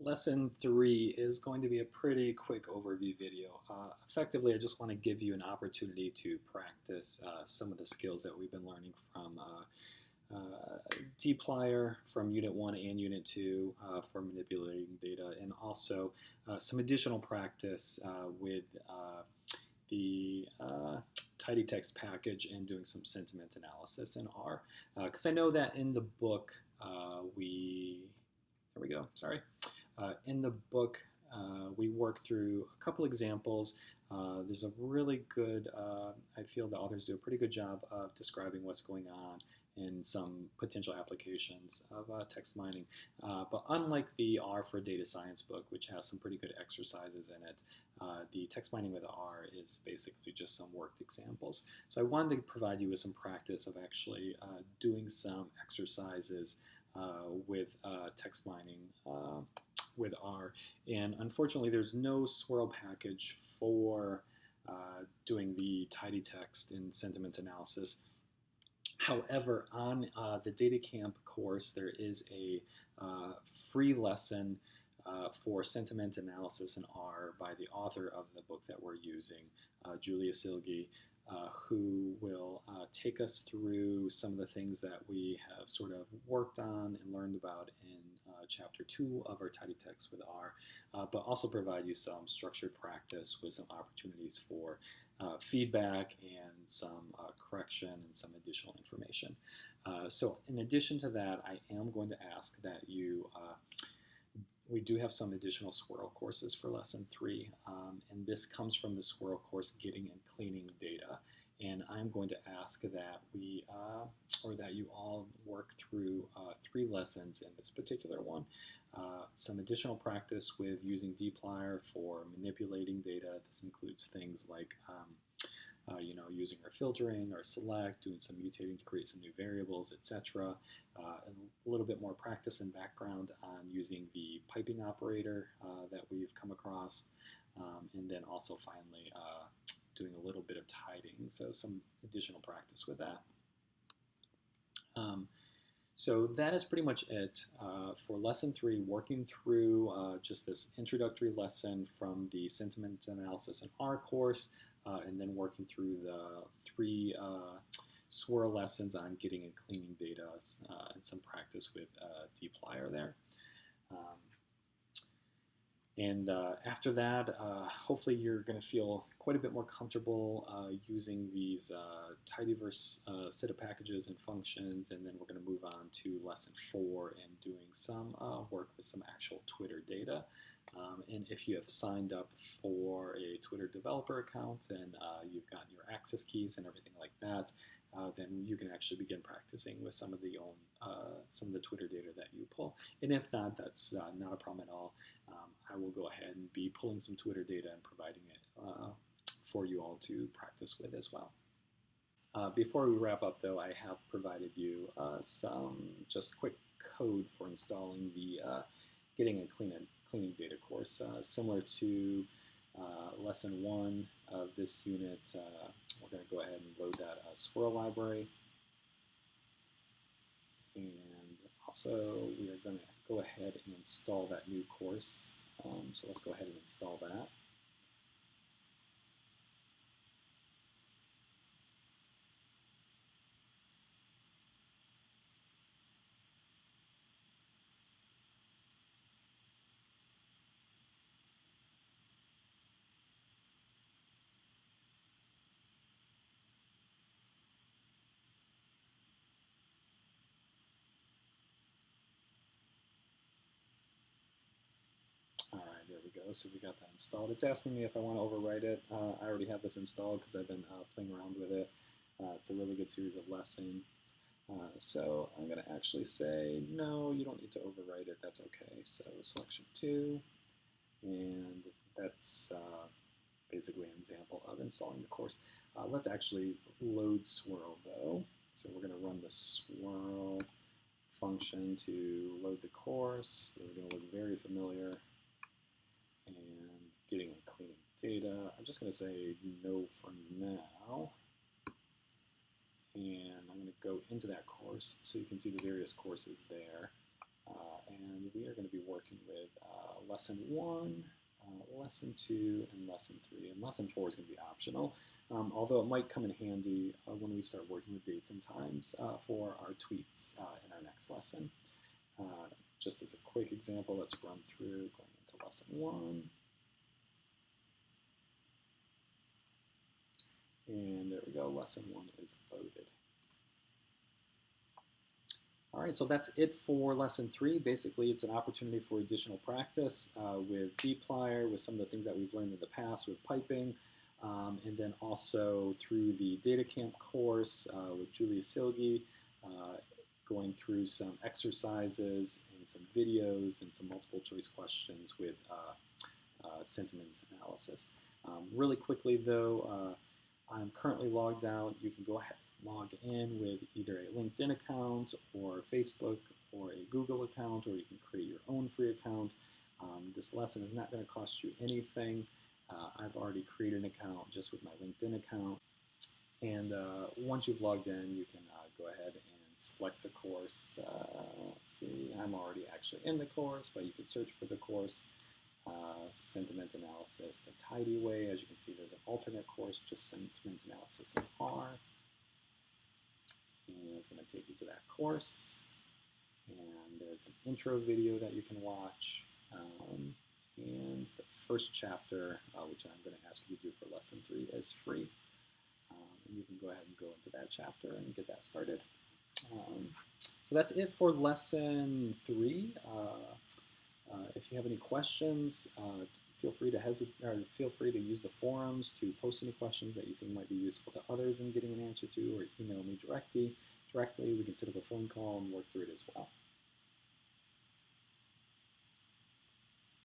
Lesson 3 is going to be a pretty quick overview video. Effectively, I just want to give you an opportunity to practice some of the skills that we've been learning from dplyr from Unit 1 and Unit 2 for manipulating data, and also some additional practice with the tidy text package and doing some sentiment analysis in R. Because I know that in the book there we go, sorry. In the book, we work through a couple examples. There's a really good, I feel the authors do a pretty good job of describing what's going on in some potential applications of text mining. But unlike the R for Data Science book, which has some pretty good exercises in it, the text mining with R is basically just some worked examples. So I wanted to provide you with some practice of actually doing some exercises with text mining with R. And unfortunately, there's no Squirrel package for doing the tidy text and sentiment analysis. However, on the DataCamp course, there is a free lesson for sentiment analysis in R by the author of the book that we're using, Julia Silge, who will take us through some of the things that we have sort of worked on and learned about in Chapter 2 of our tidy text with R, but also provide you some structured practice with some opportunities for feedback and some correction and some additional information. So in addition to that, I am going to ask that you we do have some additional Squirrel courses for Lesson 3, and this comes from the Squirrel course, Getting and Cleaning Data. And I'm going to ask that we, or that you all work through 3 lessons in this particular one. Some additional practice with using dplyr for manipulating data. This includes things like using our filtering, our select, doing some mutating to create some new variables, etc. A little bit more practice and background on using the piping operator that we've come across, and then also finally doing a little bit of tidying, so some additional practice with that. So that is pretty much it for Lesson 3, working through just this introductory lesson from the Sentiment Analysis in R course, and then working through the 3 Squirrel lessons on getting and cleaning data, and some practice with dplyr there. And after that, hopefully you're going to feel quite a bit more comfortable using these tidyverse set of packages and functions, and then we're going to move on to Lesson 4 and doing some work with some actual Twitter data. And if you have signed up for a Twitter developer account and you've gotten your access keys and everything like that, then you can actually begin practicing with some of the Twitter data that you pull. And if not, that's not a problem at all. I will go ahead and be pulling some Twitter data and providing it for you all to practice with as well. Before we wrap up, though, I have provided you some just quick code for installing the Getting and Cleaning Data course. Similar to Lesson 1 of this unit, we're going to go ahead and load that Squirrel library. And also, we are going to go ahead and install that new course. So let's go ahead and install that. There we go, so we got that installed. It's asking me if I want to overwrite it. I already have this installed because I've been playing around with it. It's a really good series of lessons. So I'm going to actually say, no, you don't need to overwrite it. That's okay. So selection 2, and that's basically an example of installing the course. Let's actually load Squirrel, though. So we're going to run the Squirrel function to load the course. This is going to look very familiar. And getting and cleaning data. I'm just going to say no for now. And I'm going to go into that course so you can see the various courses there. And we are going to be working with lesson 1, lesson 2, and lesson 3. And lesson 4 is going to be optional, although it might come in handy when we start working with dates and times for our tweets in our next lesson. Just as a quick example, let's run through going into lesson 1. And there we go, lesson 1 is loaded. All right, so that's it for lesson 3. Basically, it's an opportunity for additional practice with dplyr, with some of the things that we've learned in the past with piping, and then also through the data camp course with Julia Silgi, going through some exercises and some videos and some multiple choice questions with sentiment analysis. Really quickly though, I'm currently logged out. You can go ahead and log in with either a LinkedIn account or Facebook or a Google account, or you can create your own free account. This lesson is not going to cost you anything. I've already created an account just with my LinkedIn account. And once you've logged in, you can go ahead and select the course. Let's see, I'm already actually in the course, but you can search for the course. Sentiment analysis the tidy way. As you can see, there's an alternate course, just sentiment analysis in R. And it's going to take you to that course. And there's an intro video that you can watch. And the first chapter, which I'm going to ask you to do for lesson 3, is free. And you can go ahead and go into that chapter and get that started. So that's it for lesson 3. If you have any questions, feel free to use the forums to post any questions that you think might be useful to others in getting an answer to, or email me directly. We can set up a phone call and work through it as well.